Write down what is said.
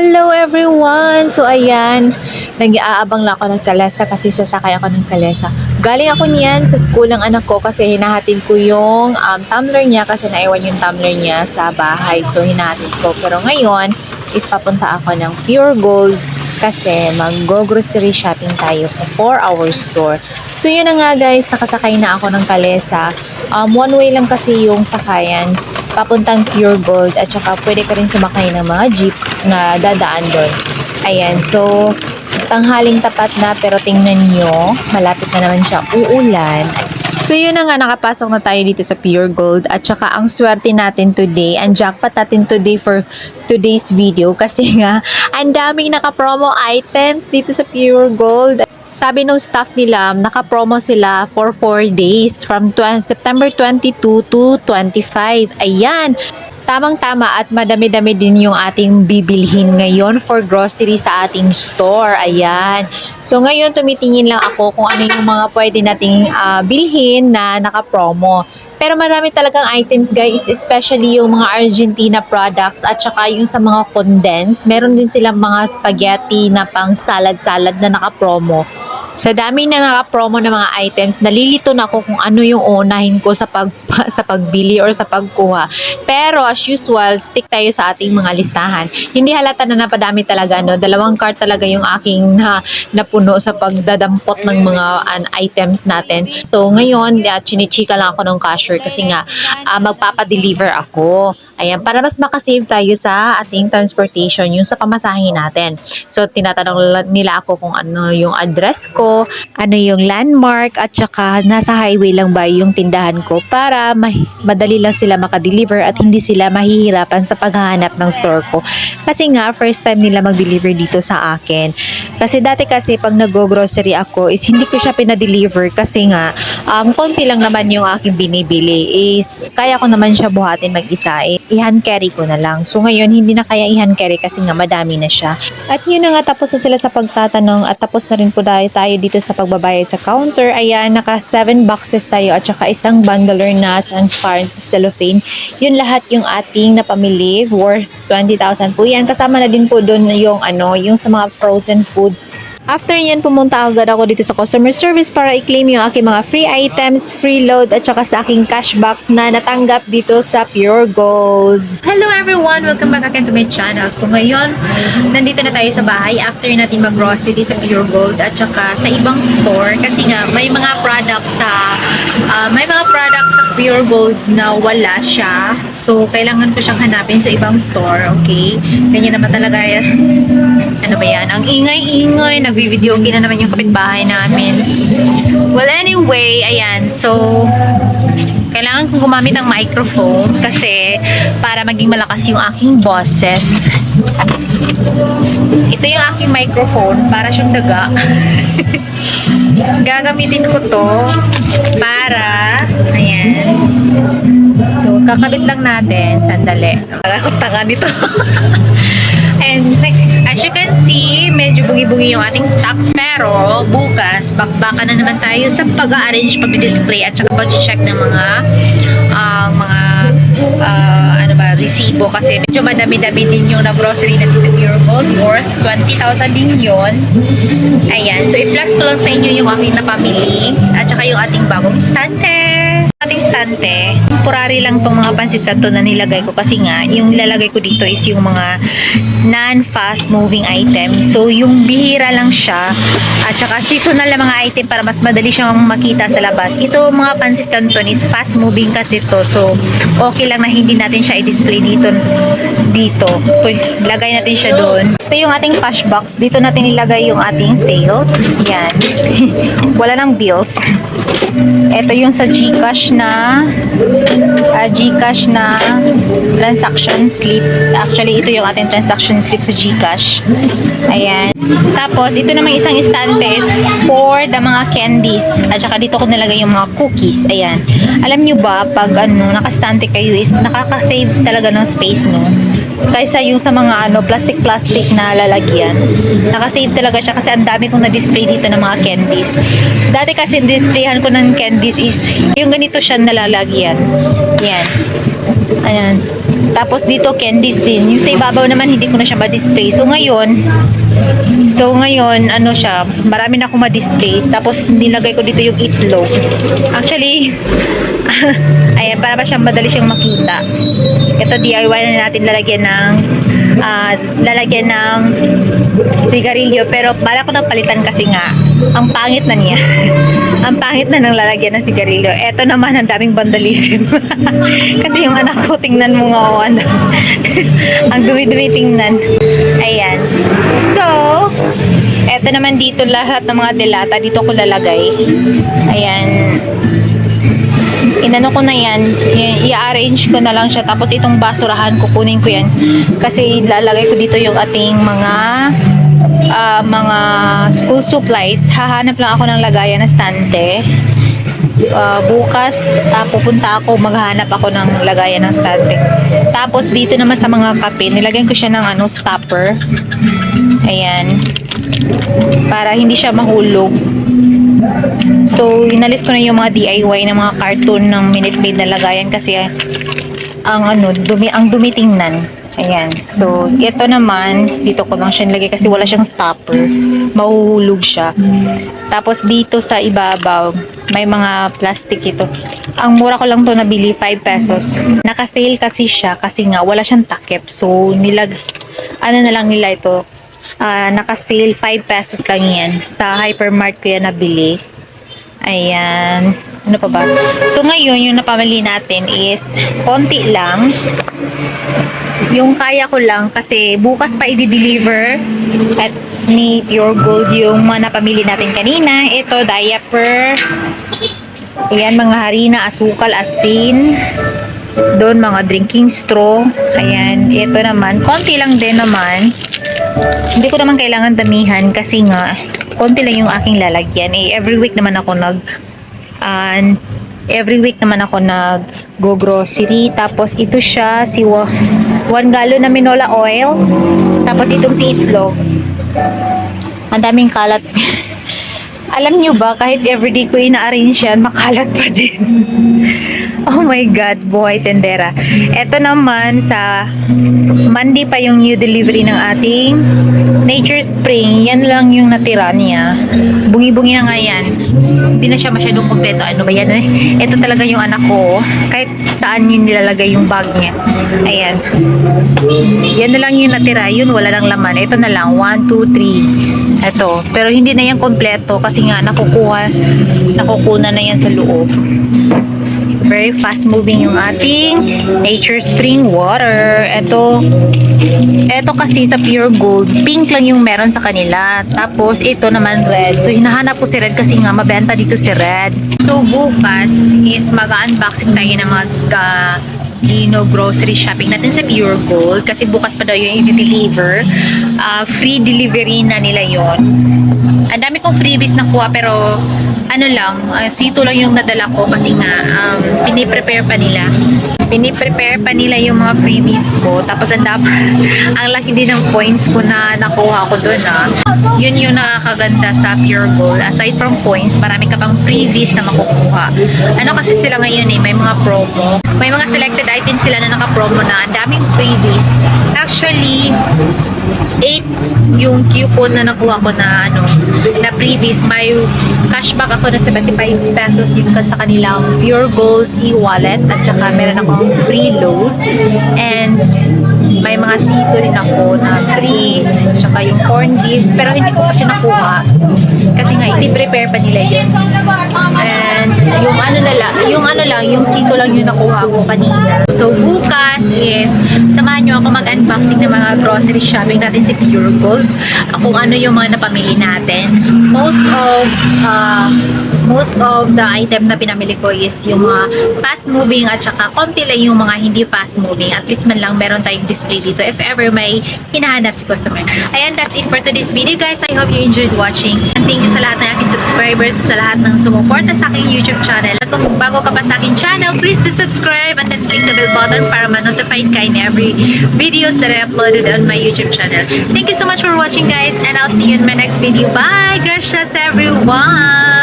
Hello everyone! So ayan, nag-aabang lang ako ng kalesa kasi sasakay ako ng kalesa. Galing ako niyan sa school ng anak ko kasi hinahatid ko yung tumbler niya kasi naiwan yung tumbler niya sa bahay. So hinahatid ko. Pero ngayon is papunta ako ng Pure Gold kasi mag-grocery shopping tayo for our store. So yun na nga guys, nakasakay na ako ng kalesa. One way lang kasi yung sakayan papuntang Pure Gold at saka pwede ka rin sumakay ng mga jeep na dadaan doon. Ayan, so tanghaling tapat na pero tingnan nyo, malapit na naman siya uulan. So yun na nga, nakapasok na tayo dito sa Pure Gold at saka ang swerte natin today, ang jackpot natin today for today's video kasi nga ang daming naka-promo items dito sa Pure Gold. Sabi nung staff nila, naka-promo sila for 4 days from September 22 to 25. Ayan! Tamang-tama at madami-dami din yung ating bibilhin ngayon for grocery sa ating store. Ayan. So ngayon tumitingin lang ako kung ano yung mga pwede nating bilhin na naka-promo. Pero marami talagang items guys, especially yung mga Argentina products at saka yung sa mga condensed. Meron din silang mga spaghetti na pang salad-salad na naka-promo. Sa dami na naka-promo ng mga items, nalilito na ako kung ano yung unahin ko sa pagbili or sa pagkuha. Pero as usual, stick tayo sa ating mga listahan. Hindi halata na napadami talaga, no? 2 cart talaga yung aking napuno sa pagdadampot ng mga items natin. So ngayon, chinichika lang ako ng cashier kasi nga magpapadeliver ako. Ayan, para mas makasave tayo sa ating transportation, yung sa pamasahin natin. So tinatanong nila ako kung ano yung address ko, ano yung landmark, at saka nasa highway lang ba yung tindahan ko para madali lang sila makadeliver at hindi sila mahihirapan sa paghahanap ng store ko. Kasi nga, first time nila mag-deliver dito sa akin. Kasi dati kasi pag nag-grocery ako is hindi ko siya pinadeliver kasi nga, konti lang naman yung aking binibili is kaya ko naman siya buhatin mag-isa. I-hand carry ko na lang. So ngayon, hindi na kaya i-hand carry kasi nga madami na siya. At yun na nga, tapos na sila sa pagtatanong at tapos na rin po tayo dito sa pagbabayad sa counter. Ayan, naka 7 boxes tayo at saka isang bundler na transparent cellophane. Yun lahat yung ating napamili worth 20,000 po yan. Kasama na din po doon yung yung sa mga frozen food. After nyan, pumunta agad ako dito sa customer service para i-claim yung aking mga free items, free load, at saka sa aking cash box na natanggap dito sa Pure Gold. Hello everyone! Welcome back again to my channel. So ngayon, nandito na tayo sa bahay after natin mag-grocery sa Pure Gold at saka sa ibang store kasi nga may mga products sa Pure Gold na wala siya. So kailangan ko siyang hanapin sa ibang store, okay? Ganyan naman talaga yan. Ano ba yan? Ang ingay-ingay, nagbi-video okay na naman yung kapitbahay namin. Well, anyway, ayan. So, kailangan kong gumamit ng microphone kasi para maging malakas yung aking boses. Ito yung aking microphone, para siyang daga. Gagamitin ko to para, ayan. So, kakabit lang natin. Sandali. Tanga nito. And as you can see, medyo bungi-bungi yung ating stocks. Pero bukas, bakbakan na naman tayo sa pag-arrange, pag-display at saka pag-check ng mga resibo kasi medyo madami-dami din yung na-grocery natin sa Pure Gold worth 20,000 din yun. Ayan. So, i-flex ko lang sa inyo yung aking napamili at saka yung ating bagong stante. Ating stante, temporary lang tong mga pansit canton na nilagay ko kasi nga, yung nilalagay ko dito is yung mga non-fast moving item. So, yung bihira lang siya at saka seasonal na mga item para mas madali siyang makita sa labas. Ito mga pansit canton is fast moving kasi to. So, okay lang na hindi natin siya i-display dito. Uy, lagay natin siya doon. Ito yung ating cash box. Dito natin ilagay yung ating sales. Yan. Wala nang bills. Ito yung sa GCash na transaction slip. Actually, ito yung ating transaction slip sa GCash. Ayan. Tapos, ito namang isang estante is for the mga candies. At saka dito ko nilagay yung mga cookies. Ayan. Alam nyo ba, pag nakastante kayo is nakaka-save talaga ng space, no? Kaysa yung sa mga plastic na lalagyan. Nakasave talaga siya kasi ang dami kong na-display dito ng mga candies. Dati kasi displayhan ko ng candies is yung ganito siya nalalagyan. Yan. Ayan. Tapos dito candies din. Yung sa ibabaw naman hindi ko na siya ma-display. So ngayon ano siya, marami na akong ma-display. Tapos nilagay ko dito yung itlog. Actually, ayan, para ba siyang madali siyang makita. Ito DIY na natin lalagyan ng sigarilyo, pero bala ko nang palitan kasi nga ang pangit na niya. Ang pangit na ng lalagyan ng sigarilyo. Eto naman ang daming vandalism. Kasi yung anak ko, tingnan mo nga, oh, ano. Ang dumi-dumi tingnan. Ayan. So, eto naman dito lahat ng mga delata dito ko lalagay. Ayan. Inano ko na yan, i-arrange ko na lang siya, tapos itong basurahan kukunin ko yan kasi lalagay ko dito yung ating mga school supplies. Hahanap lang ako ng lagayan na stante. Bukas pupunta ako, maghahanap ako ng lagayan ng stante. Tapos dito naman sa mga kape, nilagyan ko siya ng stopper. Ayan, para hindi siya mahulog. So, inalis ko na yung mga DIY na mga cartoon ng Minute Maid na lagayan kasi ang dumi tingnan. Ayan. So, ito naman, dito ko lang siya nilagay kasi wala siyang stopper. Mahuhulog siya. Tapos dito sa ibabaw, may mga plastic ito. Ang mura ko lang to nabili, 5 pesos. Naka-sale kasi siya kasi nga wala siyang takip. So, ano na lang nila ito. Naka-sale 5 pesos lang yan. Sa Hypermart ko yan nabili. Ayan. Ano pa ba? So, ngayon, yung napamili natin is konti lang. Yung kaya ko lang kasi bukas pa i-deliver at ni Pure Gold yung mga napamili natin kanina. Ito, diaper. Ayan, mga harina, asukal, asin. Doon, mga drinking straw. Ayan. Ito naman, konti lang din naman. Hindi ko naman kailangan damihan kasi nga konti lang yung aking lalagyan. Every week naman ako go grocery. Tapos ito siya, 1 gallon na Minola oil. Tapos itong si itlog. Ang daming kalat. Alam nyo ba, kahit everyday ko ina-arrange yan, makalat pa din. Oh my God, buhay tendera. Ito naman, sa Monday pa yung new delivery ng ating Nature Spring. Yan lang yung natira niya. Bungi-bungi na nga yan. Hindi na siya masyadong kompleto. Ano ba yan? Ito talaga yung anak ko. Kahit saan yun nilalagay yung bag niya. Ayan. Yan na lang yung natira. Yun, wala lang laman. Ito na lang. 1, 2, 3. Ito. Pero hindi na yan kompleto kasi nga nakukuna na yan sa loob. Very fast moving yung ating Nature Spring water. Ito kasi sa Pure Gold, pink lang yung meron sa kanila. Tapos ito naman red. So hinahanap ko si red kasi nga mabenta dito si red. So bukas is mag-unboxing tayo ng mga grocery shopping natin sa Pure Gold kasi bukas pa daw yung i-deliver. Free delivery na nila yon. Ang dami kong freebies nakuha pero sito lang yung nadala ko kasi nga piniprepare pa nila yung mga freebies ko. Tapos ang laki din ng points ko na nakuha ko doon. Yun yung nakakaganda sa Pure Gold. Aside from points, marami ka pang freebies na makukuha. Kasi sila ngayon may mga promo. May mga selected items sila na naka-promo na. Ang daming freebies. Actually, 8 yung coupon na nakuha ko na freebies. May cashback ako na 75 pesos dito sa kanilang Pure Gold e-wallet at saka meron akong free load and may mga sito rin ako na free at saka yung corn beef pero hindi ko pa siya nakuha kasi nga i-prepare pa nila yun and yung sito lang yung nakuha ko kanina. So bukas is samahan nyo ako mag-unboxing ng mga grocery shopping natin sa Pure Gold kung ano yung mga napamili natin. Most of the item na pinamili ko is yung mga fast moving at saka konti lang yung mga hindi fast moving. At least man lang meron tayong display dito if ever may hinahanap si customer. Ayan, that's it for today's video guys. I hope you enjoyed watching. And thank you sa lahat ng aking subscribers, sa lahat ng sumuporta sa aking YouTube channel. At kung bago ka pa sa aking channel, please do subscribe and then click the bell button para ma-notify ka in every videos that I uploaded on my YouTube channel. Thank you so much for watching guys and I'll see you in my next video. Bye! Gracias everyone!